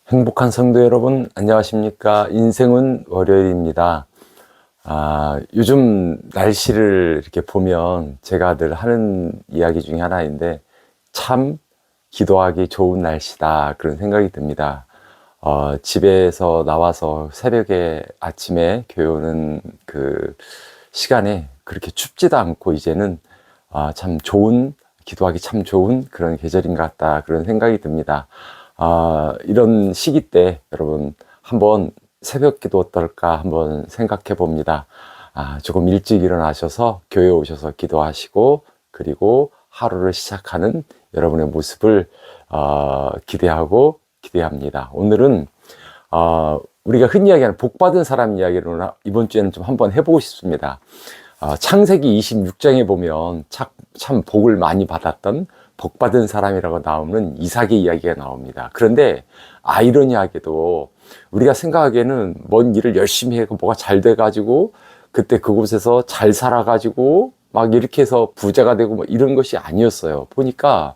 행복한 성도 여러분, 안녕하십니까? 인생은 월요일입니다. 요즘 날씨를 이렇게 보면 제가 늘 하는 이야기 중에 하나인데, 참 기도하기 좋은 날씨다. 그런 생각이 듭니다. 집에서 나와서 새벽에 아침에 교회 오는 그 시간에 그렇게 춥지도 않고 이제는 참 좋은, 기도하기 참 좋은 그런 계절인 것 같다. 그런 생각이 듭니다. 이런 시기 때 여러분 한번 새벽 기도 어떨까 한번 생각해 봅니다. 조금 일찍 일어나셔서 교회에 오셔서 기도하시고 그리고 하루를 시작하는 여러분의 모습을 기대하고 기대합니다. 오늘은 우리가 흔히 이야기하는 복받은 사람 이야기를 이번 주에는 좀 한번 해보고 싶습니다. 창세기 26장에 보면 참 복을 많이 받았던 복받은 사람이라고 나오는 이삭의 이야기가 나옵니다. 그런데 아이러니하게도 우리가 생각하기에는 뭔 일을 열심히 하고 뭐가 잘 돼가지고 그때 그곳에서 잘 살아가지고 막 이렇게 해서 부자가 되고 뭐 이런 것이 아니었어요. 보니까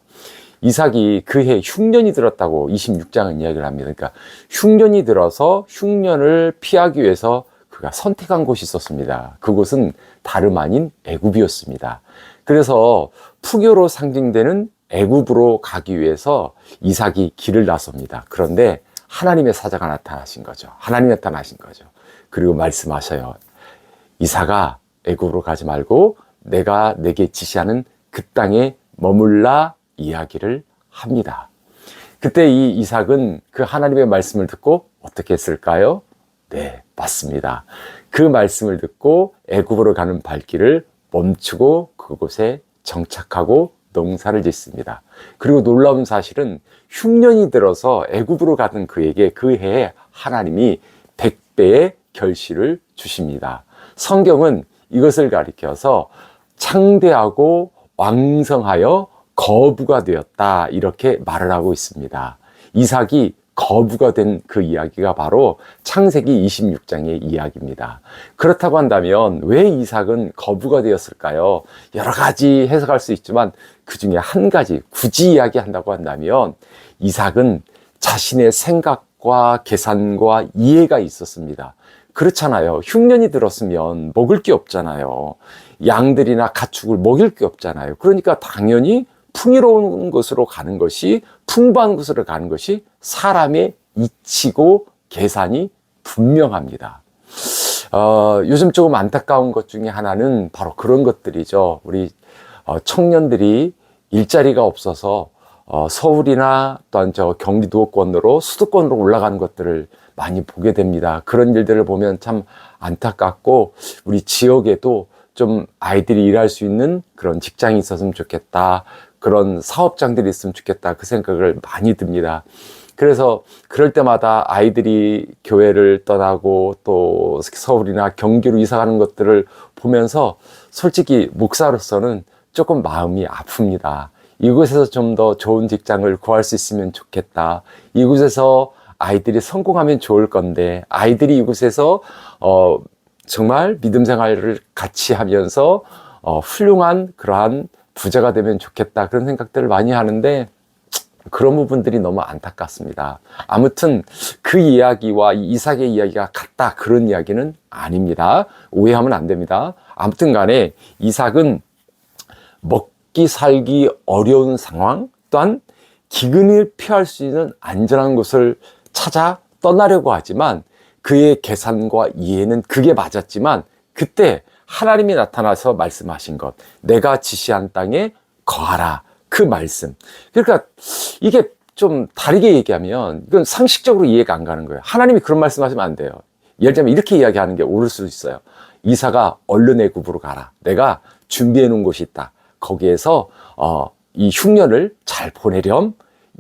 이삭이 그해 흉년이 들었다고 26장은 이야기를 합니다. 그러니까 흉년이 들어서 흉년을 피하기 위해서 그가 선택한 곳이 있었습니다. 그곳은 다름 아닌 애굽이었습니다. 그래서 풍요로 상징되는 애굽으로 가기 위해서 이삭이 길을 나섭니다. 그런데 하나님의 사자가 나타나신 거죠. 하나님이 나타나신 거죠. 그리고 말씀하셔요. 이삭아, 애굽으로 가지 말고 내가 내게 지시하는 그 땅에 머물라 이야기를 합니다. 그때 이 이삭은 그 하나님의 말씀을 듣고 어떻게 했을까요? 네, 맞습니다. 그 말씀을 듣고 애굽으로 가는 발길을 멈추고 그곳에 정착하고 농사를 짓습니다. 그리고 놀라운 사실은 흉년이 들어서 애굽으로 가던 그에게 그 해에 하나님이 100배의 결실을 주십니다. 성경은 이것을 가리켜서 창대하고 왕성하여 거부가 되었다 이렇게 말을 하고 있습니다. 이삭이 거부가 된 그 이야기가 바로 창세기 26장의 이야기입니다. 그렇다고 한다면 왜 이삭은 거부가 되었을까요? 여러 가지 해석할 수 있지만 그 중에 한 가지 굳이 이야기한다고 한다면 이삭은 자신의 생각과 계산과 이해가 있었습니다. 그렇잖아요. 흉년이 들었으면 먹을 게 없잖아요. 양들이나 가축을 먹일 게 없잖아요. 그러니까 당연히 풍요로운 곳으로 가는 것이 풍부한 곳으로 가는 것이 사람의 이치고 계산이 분명합니다. 요즘 조금 안타까운 것 중에 하나는 바로 그런 것들이죠. 우리 청년들이 일자리가 없어서 서울이나 또한 경기도권으로 수도권으로 올라가는 것들을 많이 보게 됩니다. 그런 일들을 보면 참 안타깝고 우리 지역에도 좀 아이들이 일할 수 있는 그런 직장이 있었으면 좋겠다. 그런 사업장들이 있으면 좋겠다. 그 생각을 많이 듭니다. 그래서 그럴 때마다 아이들이 교회를 떠나고 또 서울이나 경기로 이사가는 것들을 보면서 솔직히 목사로서는 조금 마음이 아픕니다. 이곳에서 좀 더 좋은 직장을 구할 수 있으면 좋겠다. 이곳에서 아이들이 성공하면 좋을 건데 아이들이 이곳에서 정말 믿음 생활을 같이 하면서 훌륭한 그러한 부자가 되면 좋겠다 그런 생각들을 많이 하는데 그런 부분들이 너무 안타깝습니다. 아무튼 그 이야기와 이삭의 이야기가 같다 그런 이야기는 아닙니다. 오해하면 안 됩니다. 아무튼 간에 이삭은 먹기 살기 어려운 상황 또한 기근을 피할 수 있는 안전한 곳을 찾아 떠나려고 하지만 그의 계산과 이해는 그게 맞았지만 그때 하나님이 나타나서 말씀하신 것, 내가 지시한 땅에 거하라. 그 말씀. 그러니까 이게 좀 다르게 얘기하면 이건 상식적으로 이해가 안 가는 거예요. 하나님이 그런 말씀하시면 안 돼요. 예를 들면 이렇게 이야기하는 게 옳을 수 있어요. 이삭아, 얼른 애굽으로 가라. 내가 준비해 놓은 곳이 있다. 거기에서 이 흉년을 잘 보내렴.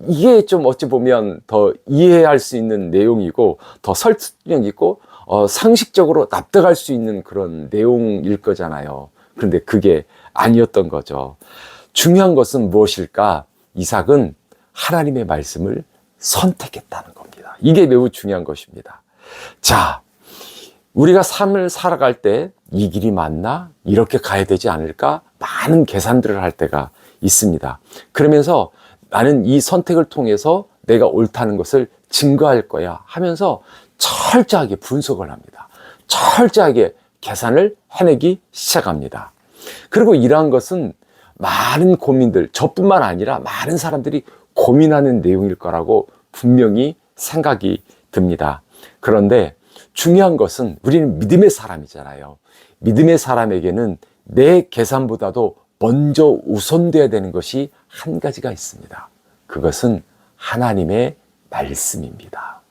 이게 좀 어찌 보면 더 이해할 수 있는 내용이고 더 설득력 있고 상식적으로 납득할 수 있는 그런 내용일 거잖아요. 그런데 그게 아니었던 거죠. 중요한 것은 무엇일까? 이삭은 하나님의 말씀을 선택했다는 겁니다. 이게 매우 중요한 것입니다. 자, 우리가 삶을 살아갈 때 이 길이 맞나? 이렇게 가야 되지 않을까? 많은 계산들을 할 때가 있습니다. 그러면서 나는 이 선택을 통해서 내가 옳다는 것을 증거할 거야 하면서 철저하게 분석을 합니다. 철저하게 계산을 해내기 시작합니다. 그리고 이러한 것은 많은 고민들, 저뿐만 아니라 많은 사람들이 고민하는 내용일 거라고 분명히 생각이 듭니다. 그런데 중요한 것은 우리는 믿음의 사람이잖아요. 믿음의 사람에게는 내 계산보다도 먼저 우선돼야 되는 것이 한 가지가 있습니다. 그것은 하나님의 말씀입니다.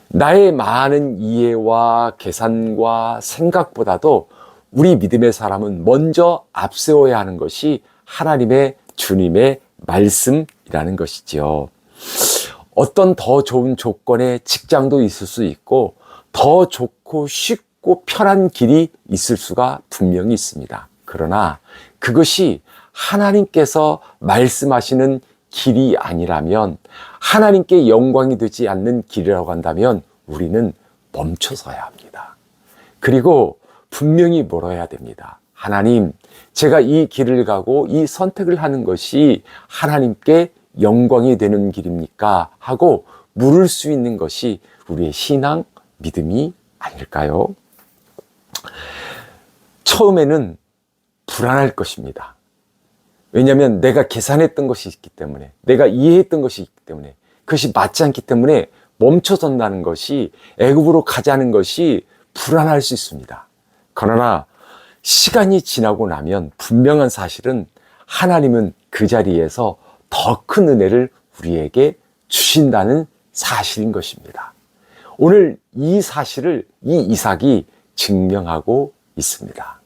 나의 많은 이해와 계산과 생각보다도 우리 믿음의 사람은 먼저 앞세워야 하는 것이 하나님의 주님의 말씀이라는 것이지요. 어떤 더 좋은 조건의 직장도 있을 수 있고 더 좋고 쉽고 편한 길이 있을 수가 분명히 있습니다. 그러나 그것이 하나님께서 말씀하시는 길이 아니라면, 하나님께 영광이 되지 않는 길이라고 한다면 우리는 멈춰서야 합니다. 그리고 분명히 물어야 됩니다. 하나님, 제가 이 길을 가고 이 선택을 하는 것이 하나님께 영광이 되는 길입니까? 하고 물을 수 있는 것이 우리의 신앙, 믿음이 아닐까요? 처음에는 불안할 것입니다. 왜냐하면 내가 계산했던 것이 있기 때문에, 내가 이해했던 것이 있기 때문에, 그것이 맞지 않기 때문에 멈춰선다는 것이, 애굽으로 가자는 것이 불안할 수 있습니다. 그러나 시간이 지나고 나면 분명한 사실은 하나님은 그 자리에서 더 큰 은혜를 우리에게 주신다는 사실인 것입니다. 오늘 이 사실을 이 이삭이 증명하고 있습니다.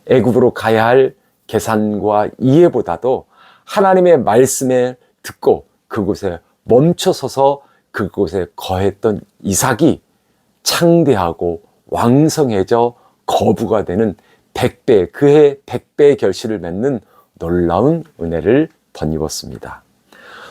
애굽으로 가야 할 계산과 이해보다도 하나님의 말씀에 듣고 그곳에 멈춰서서 그곳에 거했던 이삭이 창대하고 왕성해져 거부가 되는 100배, 그해 100배의 결실을 맺는 놀라운 은혜를 덧입었습니다.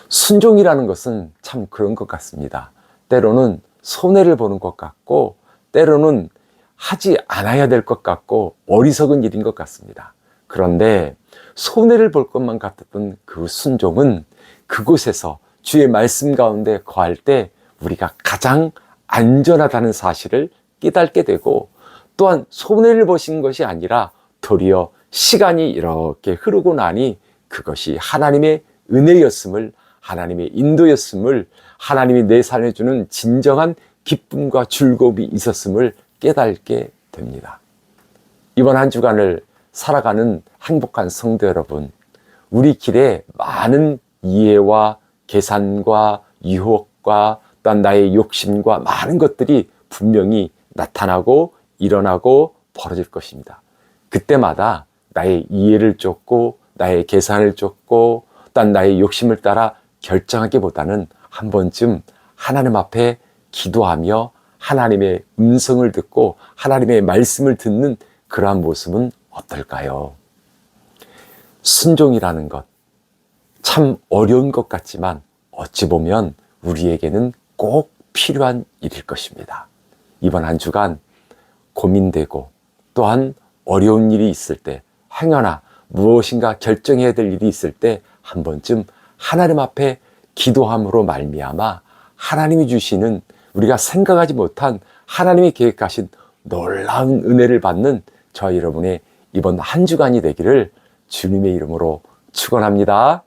순종이라는 것은 참 그런 것 같습니다. 때로는 손해를 보는 것 같고, 때로는 하지 않아야 될 것 같고 어리석은 일인 것 같습니다. 그런데 손해를 볼 것만 같았던 그 순종은 그곳에서 주의 말씀 가운데 거할 때 우리가 가장 안전하다는 사실을 깨닫게 되고, 또한 손해를 보신 것이 아니라 도리어 시간이 이렇게 흐르고 나니 그것이 하나님의 은혜였음을, 하나님의 인도였음을, 하나님이 내 삶에 주는 진정한 기쁨과 즐거움이 있었음을 깨닫게 됩니다. 이번 한 주간을 살아가는 행복한 성도 여러분, 우리 길에 많은 이해와 계산과 유혹과 또한 나의 욕심과 많은 것들이 분명히 나타나고 일어나고 벌어질 것입니다. 그때마다 나의 이해를 쫓고 나의 계산을 쫓고 또한 나의 욕심을 따라 결정하기보다는 한 번쯤 하나님 앞에 기도하며 하나님의 음성을 듣고 하나님의 말씀을 듣는 그러한 모습은 어떨까요? 순종이라는 것, 참 어려운 것 같지만 어찌 보면 우리에게는 꼭 필요한 일일 것입니다. 이번 한 주간 고민되고 또한 어려운 일이 있을 때, 행여나 무엇인가 결정해야 될 일이 있을 때 한 번쯤 하나님 앞에 기도함으로 말미암아 하나님이 주시는, 우리가 생각하지 못한 하나님이 계획하신 놀라운 은혜를 받는 저와 여러분의 이번 한 주간이 되기를 주님의 이름으로 축원합니다.